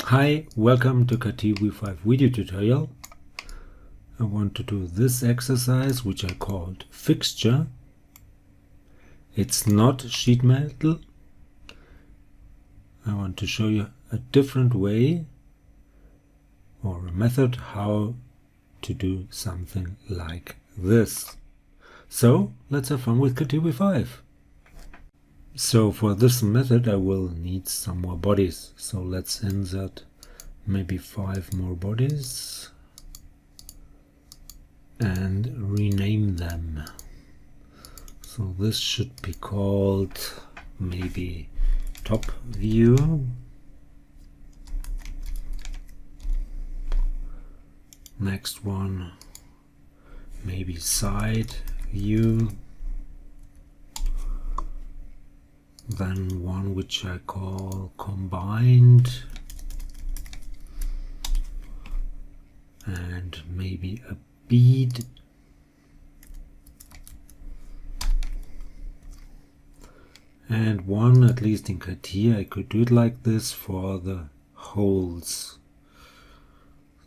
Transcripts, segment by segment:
Hi, welcome to Catia V5 video tutorial. I want to do this exercise which I called Fixture. It's not sheet metal. I want to show you a different way or a method how to do something like this. So let's have fun with Catia V5. So for this method I will need some more bodies. So let's insert maybe 5 more bodies and rename them. So this should be called maybe top view, next one maybe side view, then one which I call combined, and maybe a bead, and one, at least in Catia, I could do it like this for the holes.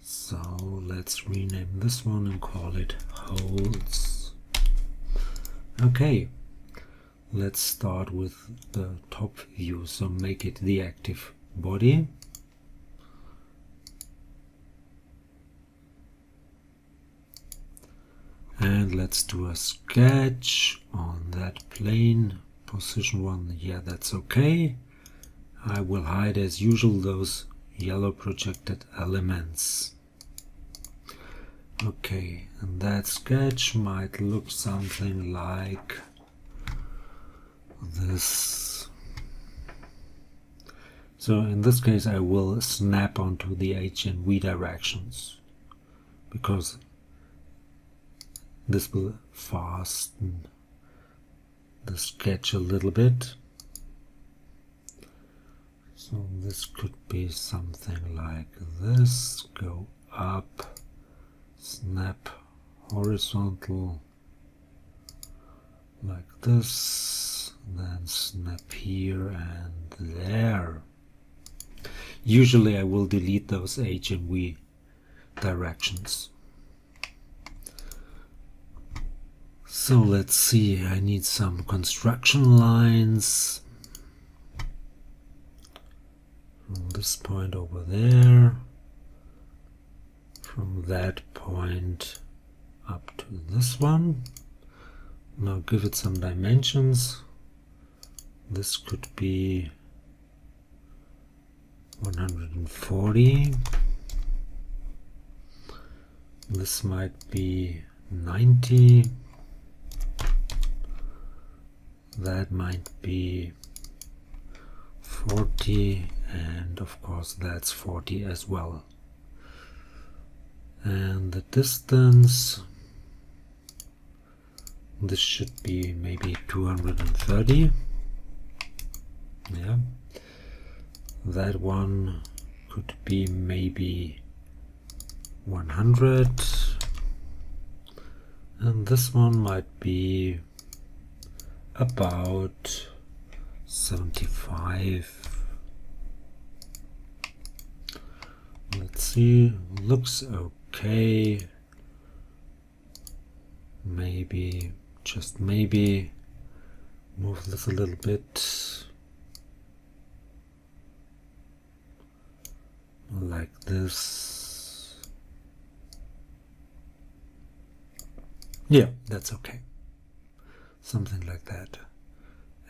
So let's rename this one and call it holes. Okay. Let's start with the top view, so make it the active body. And let's do a sketch on that plane. Position 1, yeah, that's okay. I will hide as usual those yellow projected elements. Okay, and that sketch might look something like this. So in this case I will snap onto the H and V directions because this will fasten the sketch a little bit. So this could be something like this. Go up, snap horizontal like this, then snap here and there. Usually I will delete those H and V directions. So let's see, I need some construction lines from this point over there, from that point up to this one. Now give it some dimensions. This could be 140. This might be 90. That might be 40, and of course that's 40 as well. And the distance, this should be maybe 230. Yeah, that one could be maybe 100, and this one might be about 75. Let's see, looks okay. Maybe, just maybe, move this a little bit like this. Yeah, that's okay. Something like that.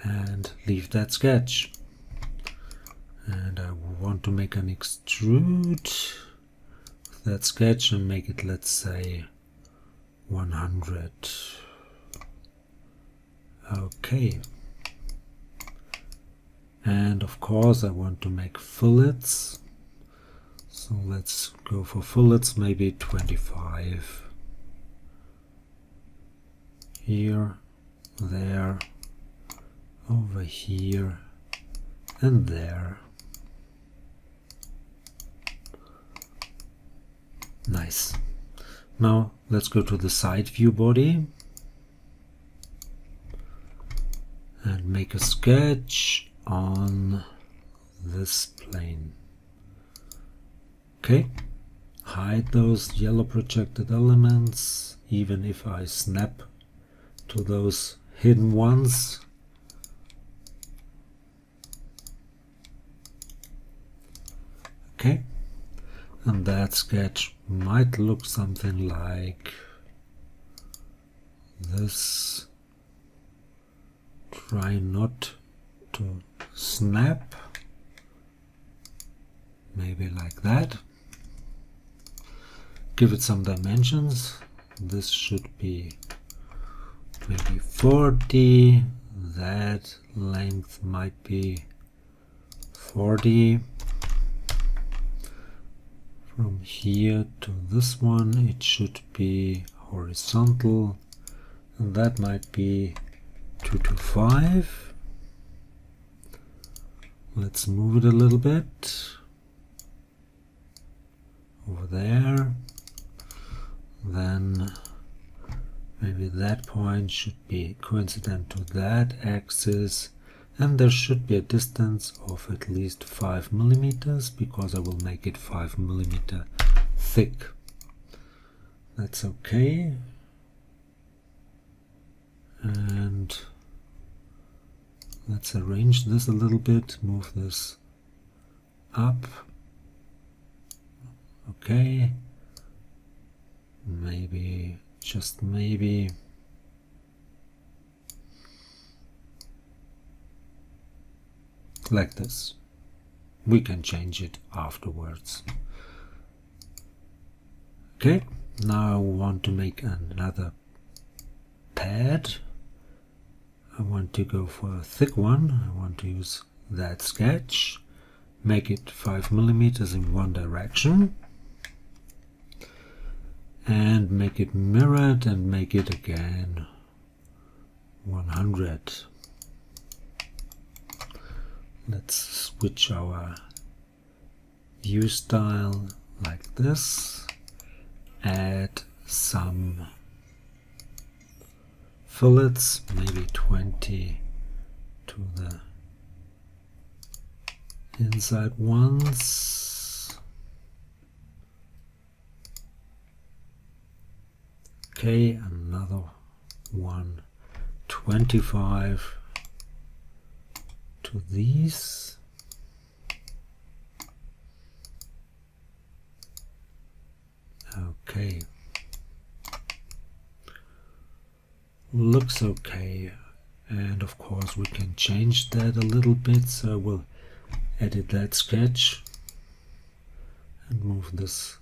And leave that sketch. And I want to make an extrude with that sketch and make it, let's say, 100. Okay. And of course I want to make fillets. So let's go for fillets, maybe 25. Here, there, over here, and there. Nice. Now let's go to the side view body and make a sketch on this plane. Okay, hide those yellow projected elements, even if I snap to those hidden ones. Okay, and that sketch might look something like this. Try not to snap, maybe like that. Give it some dimensions. This should be maybe 40, that length might be 40. From here to this one it should be horizontal, and that might be 2 to 5. Let's move it a little bit over there. Then maybe that point should be coincident to that axis, and there should be a distance of at least 5 millimeters, because I will make it 5 millimeter thick. That's okay. And let's arrange this a little bit, move this up. Okay, maybe, just maybe, like this. We can change it afterwards. Okay, now I want to make another pad. I want to go for a thick one. I want to use that sketch, make it 5 millimeters in one direction, and make it mirrored and make it again 100. Let's switch our view style like this, add some fillets, maybe 20 to the inside ones. Okay, another one, 25 to these. Okay, looks okay, and of course we can change that a little bit, so we'll edit that sketch and move this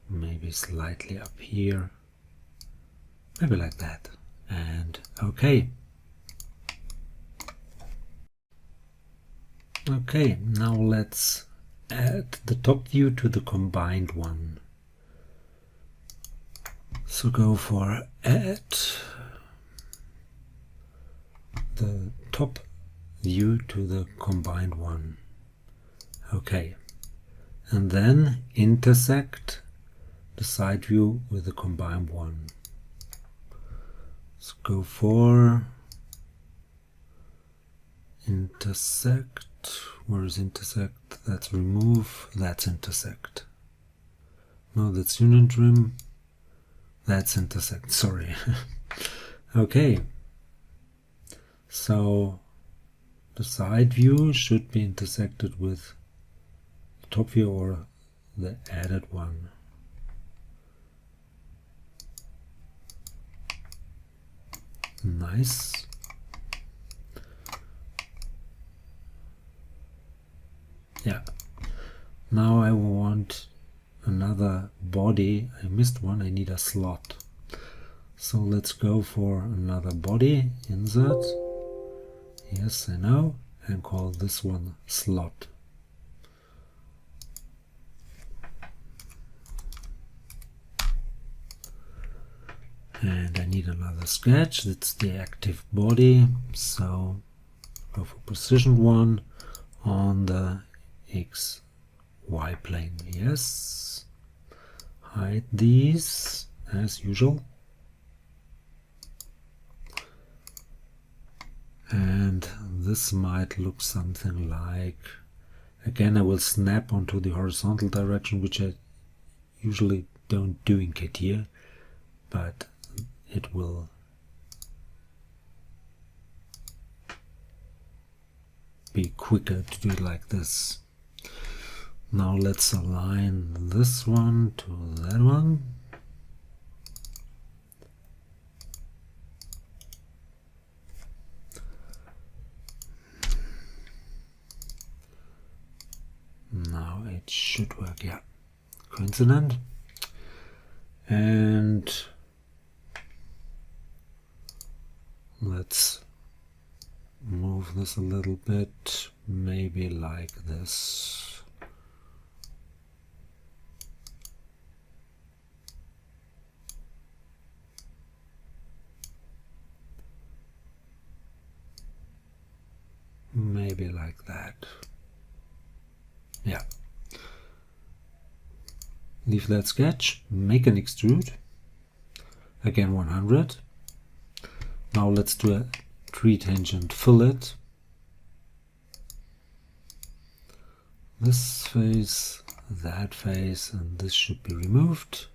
maybe slightly up here, maybe like that, and okay. Okay, now let's add the top view to the combined one. So go for add the top view to the combined one. Okay, and then intersect the side view with the combined one. So go for intersect. Where is intersect? That's remove. That's intersect. No, that's unit trim. That's intersect. Sorry. Okay. So the side view should be intersected with the top view or the added one. Nice. Yeah. Now I want another body. I missed one. I need a slot. So let's go for another body. Insert. Yes, I know. And call this one slot. And I need another sketch. That's the active body. So go for position 1 on the XY plane. Yes. Hide these as usual. And this might look something like, again I will snap onto the horizontal direction, which I usually don't do in Catia, but it will be quicker to do it like this. Now let's align this one to that one. Now it should work, yeah. Coincident. And let's move this a little bit, maybe like this. Maybe like that. Yeah. Leave that sketch, make an extrude, again 100. Now let's do a 3-tangent fillet. This face, that face, and this should be removed,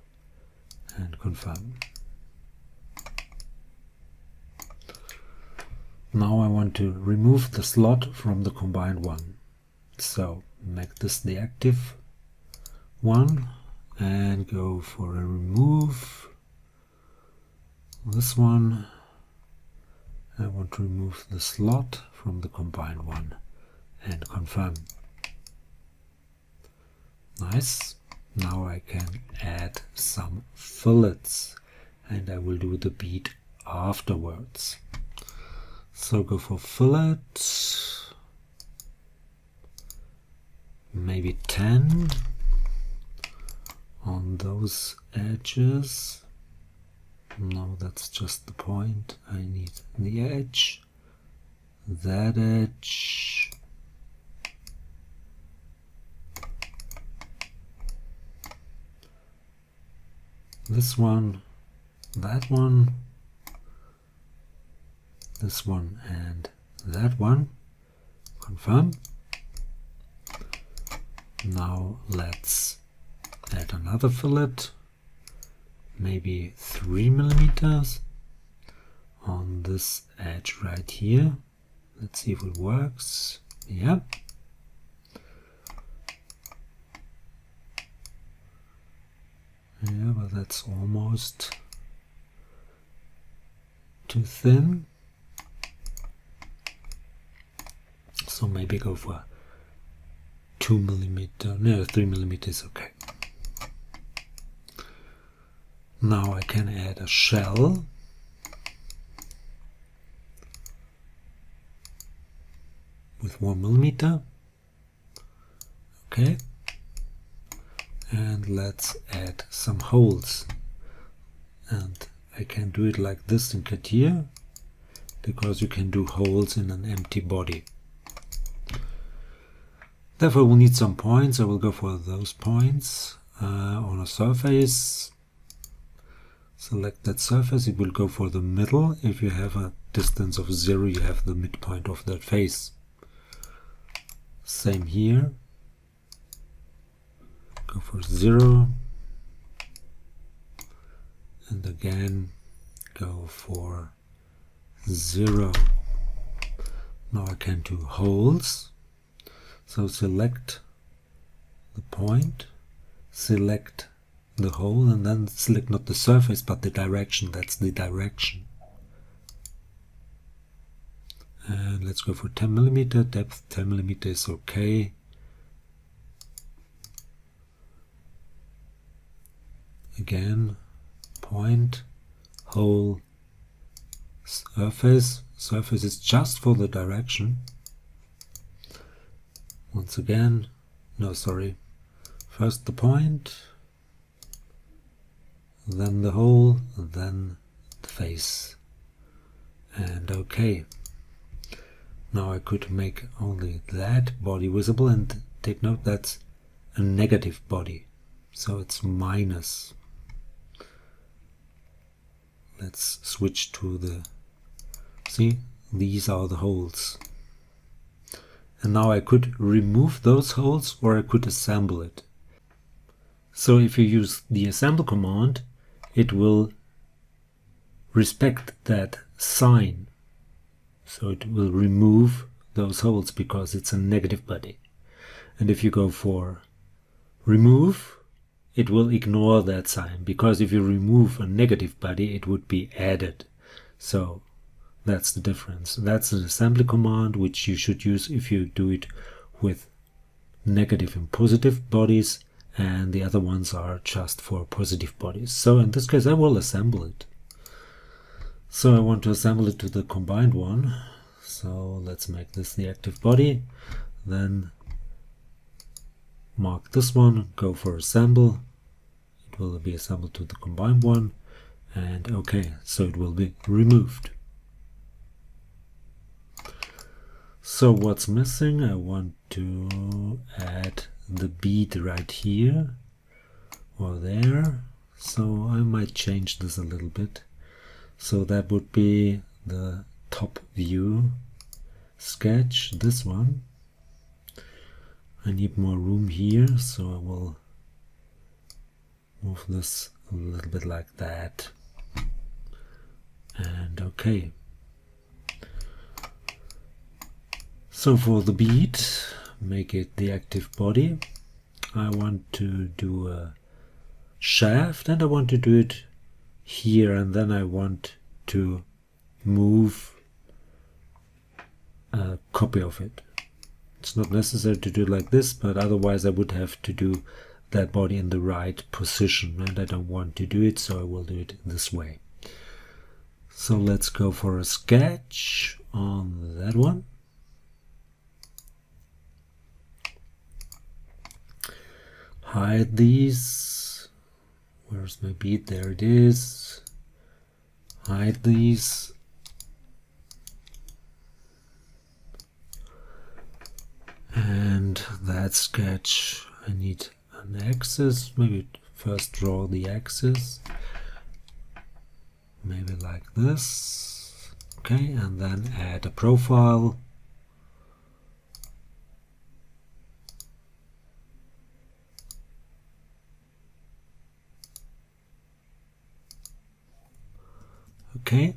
and confirm. Now I want to remove the slot from the combined one. So make this the active one and go for a remove. This one, I want to remove the slot from the combined one and confirm. Nice. Now I can add some fillets and I will do the bead afterwards. So go for fillet, maybe 10 on those edges. No, that's just the point. I need the edge, that edge, this one, that one, this one, and that one. Confirm. Now let's add another fillet, maybe 3 millimeters on this edge right here. Let's see if it works. Yeah. Yeah, but that's almost too thin. So maybe go for 2 millimeter, no, 3 millimeters, okay. Now I can add a shell. With 1 millimeter. Okay. And let's add some holes. And I can do it like this in Catia, because you can do holes in an empty body. Therefore we'll need some points. I will go for those points on a surface. Select that surface, it will go for the middle. If you have a distance of 0, you have the midpoint of that face. Same here. Go for 0. And again, go for 0. Now I can do holes. So select the point, select the hole, and then select not the surface but the direction. That's the direction. And let's go for 10 millimeter, depth 10 millimeter is okay. Again, point, hole, surface. Surface is just for the direction. Once again, no, sorry, first the point, then the hole, then the face, and okay. Now I could make only that body visible, and take note that's a negative body, so it's minus. Let's switch to the, see, these are the holes. And now I could remove those holes or I could assemble it. So if you use the assemble command, it will respect that sign. So it will remove those holes because it's a negative body. And if you go for remove, it will ignore that sign, because if you remove a negative body, it would be added. So that's the difference. That's an assembly command which you should use if you do it with negative and positive bodies, and the other ones are just for positive bodies. So in this case I will assemble it. So I want to assemble it to the combined one. So let's make this the active body, then mark this one, go for assemble. It will be assembled to the combined one, and okay, so it will be removed. So what's missing? I want to add the bead right here or there. So I might change this a little bit. So that would be the top view sketch, this one. I need more room here, so I will move this a little bit like that. And okay. So for the bead, make it the active body. I want to do a shaft, and I want to do it here, and then I want to move a copy of it. It's not necessary to do it like this, but otherwise I would have to do that body in the right position, and I don't want to do it, so I will do it this way. So let's go for a sketch on that one. Hide these. Where's my bead? There it is. Hide these. And that sketch, I need an axis. Maybe first draw the axis. Maybe like this. Okay, and then add a profile. Okay,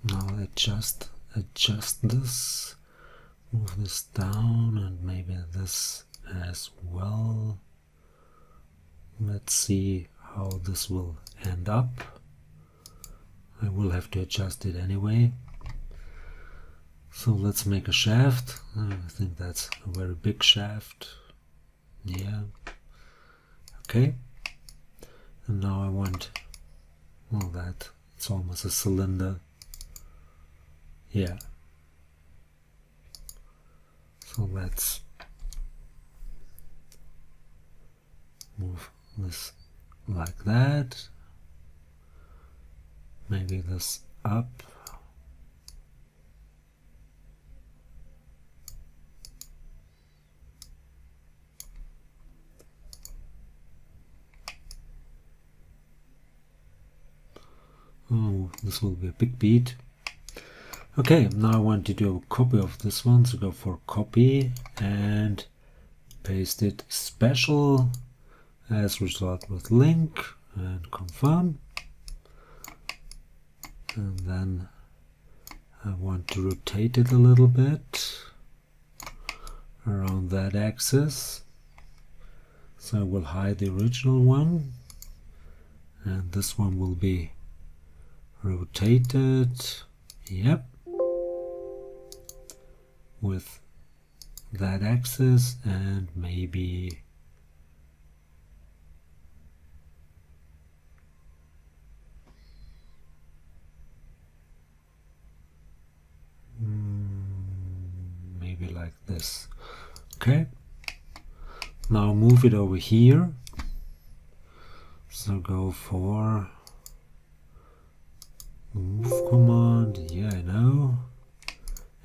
now adjust this. Move this down, and maybe this as well. Let's see how this will end up. I will have to adjust it anyway. So let's make a shaft. I think that's a very big shaft. Yeah. Okay. And now I want, well, that it's almost a cylinder. Yeah. So let's move this like that. Maybe this up. Oh, this will be a big bead. Okay, now I want to do a copy of this one, so go for copy and paste it special as result with link and confirm. And then I want to rotate it a little bit around that axis. So I will hide the original one, and this one will be rotated. Yep. With that axis, and maybe like this. Okay, now move it over here. So go for move command. Yeah, I know.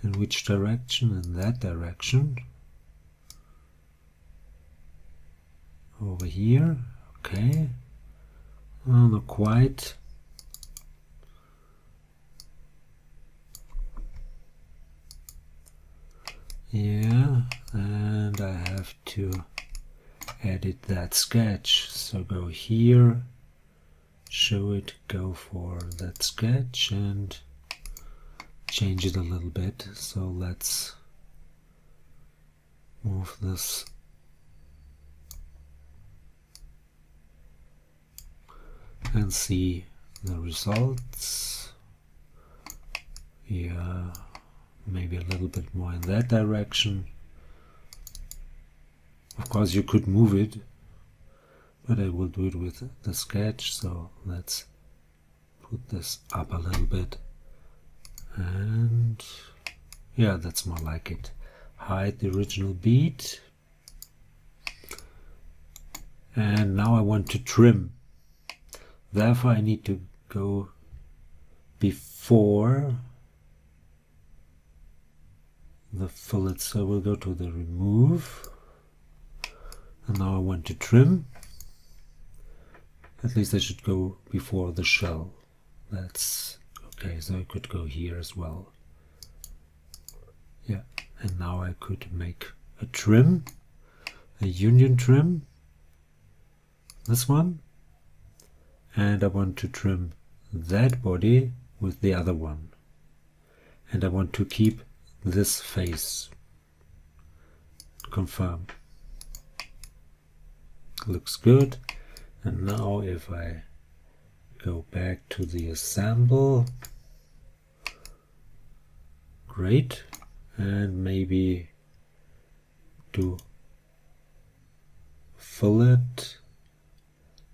In which direction? In that direction. Over here. Okay. Oh, not quite. Yeah, and I have to edit that sketch. So go here, show it, go for that sketch and change it a little bit. So let's move this and see the results. Yeah, maybe a little bit more in that direction. Of course you could move it, but I will do it with the sketch. So let's put this up a little bit, and yeah, that's more like it. Hide the original bead, and now I want to trim. Therefore I need to go before the fillet. So we'll go to the remove, and now I want to trim. At least I should go before the shell. That's okay, so I could go here as well. Yeah, and now I could make a trim, a union trim, this one, and I want to trim that body with the other one, and I want to keep this face. Confirm. Looks good. And now if I go back to the assemble, great, and maybe do fillet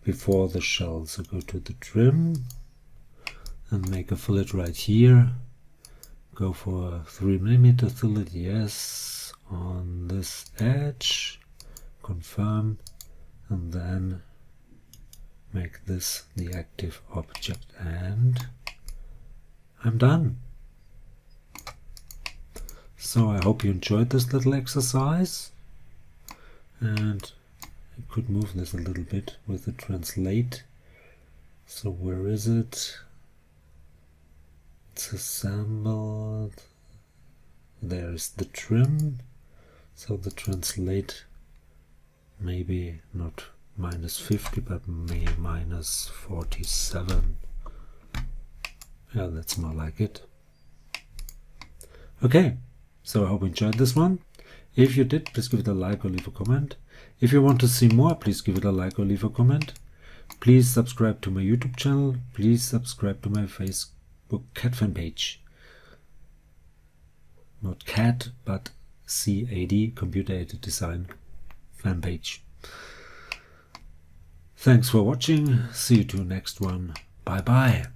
before the shell. So go to the trim and make a fillet right here. Go for a 3mm fillet, yes, on this edge, confirm, and then make this the active object, and I'm done. So I hope you enjoyed this little exercise, and I could move this a little bit with the translate. So where is it? It's assembled. There is the trim. So the translate, maybe not -50, but maybe -47. Yeah, that's more like it. Okay, so I hope you enjoyed this one. If you did, please give it a like or leave a comment. If you want to see more, please give it a like or leave a comment. Please subscribe to my YouTube channel. Please subscribe to my Facebook cat fan page. Not cat, but CAD, Computer Aided Design fan page. Thanks for watching. See you to the next one. Bye bye.